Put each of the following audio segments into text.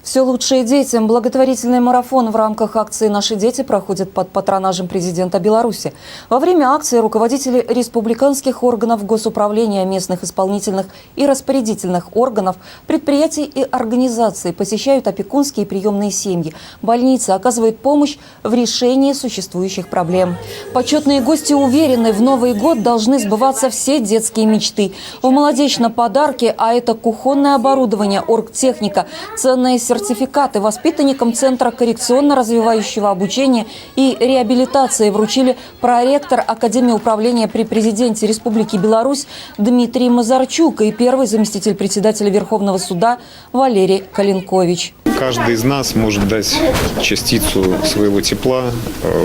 Все лучшее детям. Благотворительный марафон в рамках акции «Наши дети» проходит под патронажем президента Беларуси. Во время акции руководители республиканских органов госуправления, местных исполнительных и распорядительных органов, предприятий и организаций посещают опекунские и приемные семьи, больницы, оказывают помощь в решении существующих проблем. Почетные гости уверены, в Новый год должны сбываться все детские мечты. В молодежь на подарки, а это кухонное оборудование, оргтехника, ценные сертификаты воспитанникам Центра коррекционно-развивающего обучения и реабилитации вручили проректор Академии управления при президенте Республики Беларусь Дмитрий Мазарчук и первый заместитель председателя Верховного суда Валерий Калинкович. Каждый из нас может дать частицу своего тепла,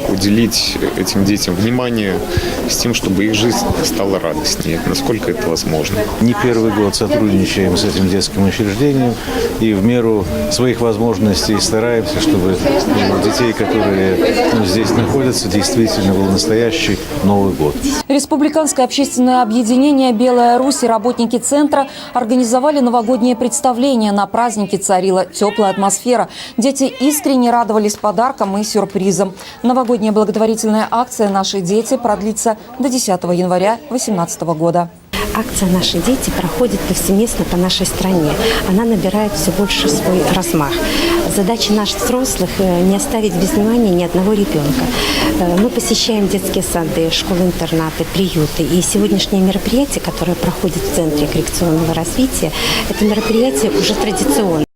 уделить этим детям внимание с тем, чтобы их жизнь стала радостнее, насколько это возможно. Не первый год сотрудничаем с этим детским учреждением и в меру своих возможностей стараемся, чтобы у детей, которые здесь находятся, действительно был настоящий Новый год. Республиканское общественное объединение «Белая Русь» и работники центра организовали новогоднее представление. На празднике царила теплая атмосфера. Дети искренне радовались подаркам и сюрпризам. Новогодняя благотворительная акция «Наши дети» продлится до 10 января 2018 года. Акция «Наши дети» проходит повсеместно по нашей стране. Она набирает все больше свой размах. Задача наших взрослых – не оставить без внимания ни одного ребенка. Мы посещаем детские сады, школы-интернаты, приюты. И сегодняшнее мероприятие, которое проходит в Центре коррекционного развития, это мероприятие уже традиционное.